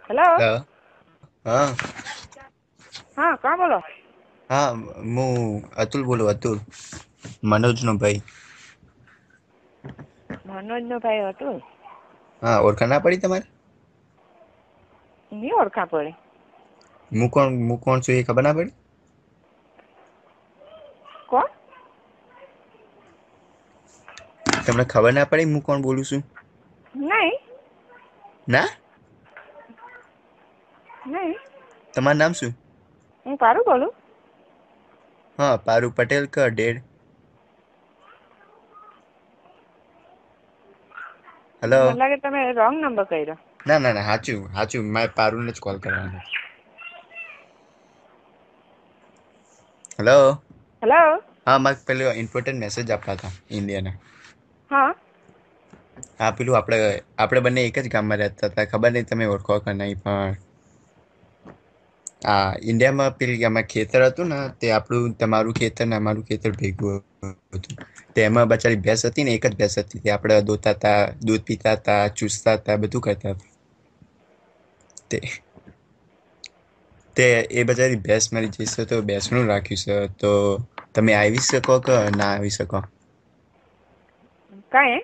Hello. Hello. હા હા, કોણ બોલો? હા, હું અતુલ બોલું. અતુલ, મનોજનો ભાઈ. મનોજનો ભાઈ અતુલ? હા, ઓળખાણ ના પડી તમારે? ની ઓળખાણ પડી. હું કોણ છું એ ખબર ના પડી? કોણ? તમને ખબર ના પડી હું કોણ બોલું છું? નહીં. ના? નહીં. તમારું નામ શું? હું પારૂ બોલું. હા, પારૂ પટેલ કે ડેડ? હલો. મને લાગે તમે રોંગ નંબર કર્યો. ના ના ના, હાચું મારે પારુલને જ કોલ કરવાનો. હેલો. હેલો. હા, મારે પેલો ઇમ્પોર્ટન્ટ મેસેજ આપવા હતા ઇન્ડિયાના. હા. હા, પેલું આપણે બંને એક જ ગામમાં રહેતા હતા. ખબર નહીં તમે ઓળખો કે નહીં પણ હા, ઇન્ડિયામાં પેલી આમાં ખેતર હતું ને તે આપણું તમારું ખેતર ને અમારું ખેતર ભેગું હતું. તેમાં બચારી ભેંસ હતી ને, એક જ ભેંસ હતી. તે આપણે દોતા હતા, દૂધ પીતા હતા, ચૂસતા હતા, બધું કરતા હતા. તે એ બજારી ભેંસ મરી જશે તો ભેંસનું રાખ્યું છે. તો તમે આવી શકો કે ના આવી શકો? કાંઈ?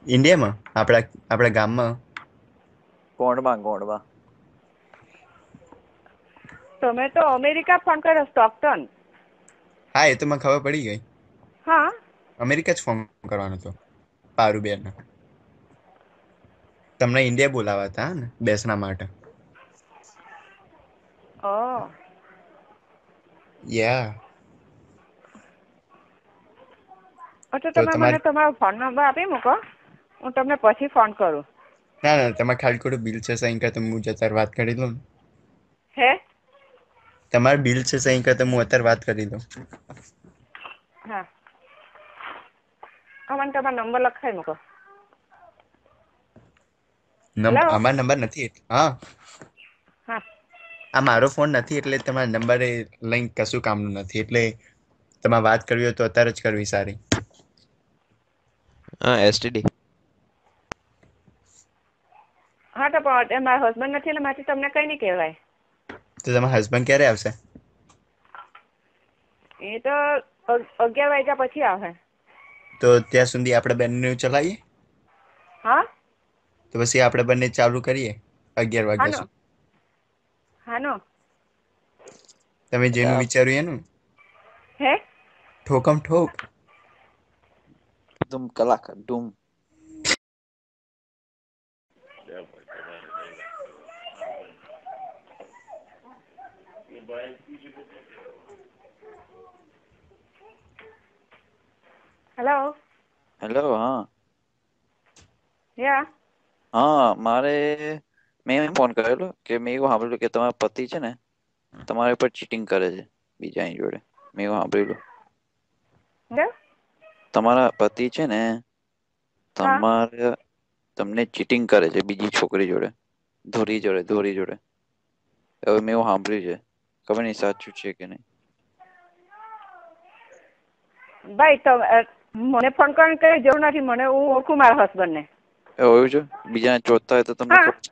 ઇન્ડિયામાં આપણા ગામમાં. ગોંડમાં. તમે તો અમેરિકા ફોન કર્યો, સ્ટોકટન. હા, એ તો મને ખબર પડી ગઈ. હા. અમેરિકા જ ફોન કરવાનો હતો પારુબેન. તમને ઇન્ડિયા બોલાવા હતા ને બેસવા માટે. ઓહ. યા. અચ્છા, તો તમે મને તમારી તમારો ફોન નંબર આપી મૂકો. હું તમને પછી ફોન કરું. ના, તમારે ખાલી ખોટું બિલ છે સહી કરતા હું અત્યારે વાત કરી લઉં ને. હે? તમારે બિલ છે સહી કરતા હું અત્યારે વાત કરી લઉં. હા. મને તમારો નંબર લખાવી મૂકો. હેલો. આમાં નંબર નથી. હા. હા. આ મારો ફોન નથી એટલે તમારા નંબર લઈ કશું કામનું નથી. એટલે તમારે વાત કરવી હોય તો અત્યારે જ કરવી સારી. હા, એસટીડી. હા, તો પણ મારા હસબન્ડ નથી એટલે માથી તમને કંઈ નહીં કહેવાય. તો તમારા હસબન્ડ ક્યારે આવશે? એ તો 11 વાગ્યા પછી આવે. તો ત્યાં સુધી આપણે બંને ચલાવીએ? હા. તો પછી આપણે બંને ચાલુ કરીએ 11 વાગ્યા હાનો સુધી. હાનો તમે જેનું વિચાર્યું એનું. હે? ઠોકમ ઠોક. ધૂમ કલાકાર ધૂમ. હેલો. હેલો. હા. યા. હા, મેં ફોન કરેલો કે મેં એવું સાંભળેલું કે તમારા પતિ છે ને તમારા પર ચીટિંગ કરે છે બીજાની જોડે. મેં એવું સાંભળેલું. હે? તમારા પતિ છે ને હા. તમને ચીટિંગ કરે છે બીજી છોકરી જોડે, ધોરી જોડે. હવે મેં એવું સાંભળ્યું છે. ખબર નહીં સાચું છે કે નહીં. ભાઈ તો મને ફોન કરવાની કઈ જરૂર નથી. મને હું ઓળખું મારા હસબન્ડને. એવું છે? બીજાને શોધતા હોય તો તમને હા. ખબર છે?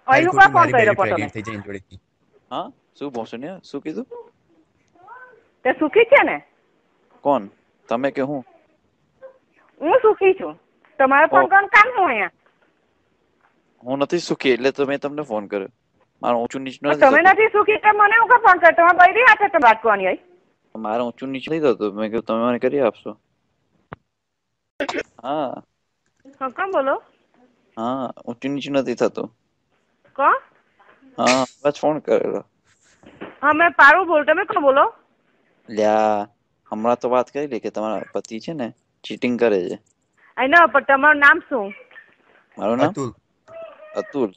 ખાલી અહીં કા ખોટું ફોન મારી કર્યો બેરી પણ તમે? પ્રેગ્નેન્ટ થઈ જાય એની જોડેથી. હા, શું ભોસડીયા શું કીધું? તે સુખી છે ને? કોણ? તમે કે હું? હું સુખી છું. તમારે ઓ, ફોન કરવાનું કામ શું અહીંયા? હું નથી સુખી એટલે તો મેં તમને ફોન કર્યો. મારું ઊંચું નીચું નથી તમે થતું. નથી સુખી તો મને હું કા ફોન કર્યો? તમારે બૈરી હાથે તો વાત કરવાની હોય. મારે ઊંચું નીચું નહીં થતું. મેં કીધું તમે મને કરી આપશો. હા. હા, કોણ બોલો? હા, ઊંચું નીચું નથી થતું. કોણ? હા, બસ ફોન કરેલો. હા, મેં પારુલ બોલું. તમે કોણ બોલો? લ્યા, હમણાં તો વાત કરી કે તમારા પતિ છે ને ચીટિંગ કરે છે. ના, પણ તમારું નામ શું? મારું નામ અતુલ. અતુલ.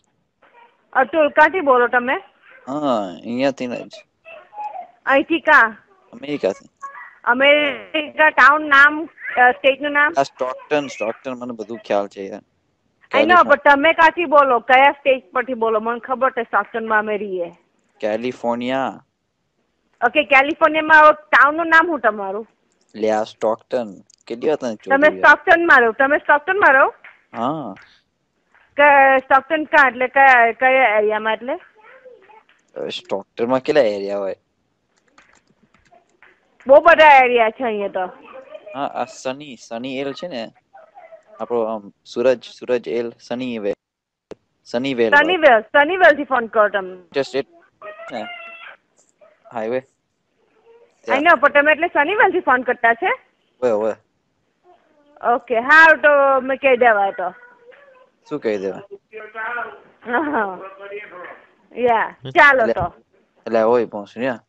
અતુલ. ક્યાંથી બોલો તમે? હા, અહીંયાથી જ. અહીંથી કા? અમેરિકાથી. અમેરિકા ટાઉન નામ, સ્ટેટ નું નામ? આ સ્ટોકટન મને બધું ખ્યાલ છે યાર. પણ તમે ક્યાંથી બોલો? કયા સ્ટેટ પરથી બોલો? મને ખબર છે સ્ટોકટનમાં અમે રહીએ. કેલિફોર્નિયા. ઓકે, કેલિફોર્નિયામાં ટાઉન નું નામ શું તમારું? લ્યા, સ્ટોકટન. કેટલી વાર તને તમે ચોદ્યું યાર. સ્ટોકટનમાં રહો? તમે સ્ટોકટનમાં રહો? હા. સ્ટોકટન ક્યાં એટલે કયા એરિયામાં એટલે સ્ટોકટનમાં કેટલા એરિયા હોય? બહુ બધા એરિયા છે અહીંયા તો. હા, આ સની એલ છે ને આપણો સૂરજ એલ સનીવેલ સનીવેલ થી ફોન કરો તમે. ને હાઈવે આઈ નો પણ તમે એટલે સનીવેલ થી ફોન કરતા છે? ઓય ઓકે હારું તો મેં કહી દેવા તો. શું કહી દેવા? યા ચાલો તો. એટલે ઓય પહોંચ્યું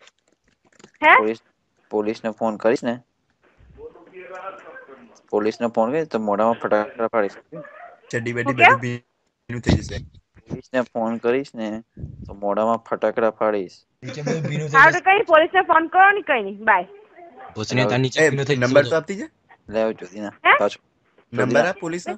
હે પોલીસને ફોન કરીશ ને તો મોઢામાં ફટાકડા પાડીશ. ચડ્ડી બડી બધું ભીનું થઈ જશે. પોલીસને ફોન કરીશ ને તો મોઢામાં ફટાકડા પાડીશ. હારું તો કઈ પોલીસને ફોન કરો ને કઈ નહીં બાય. નંબર તો આપતી છે. લેવ જોધી ના નંબર આપ પોલીસનો.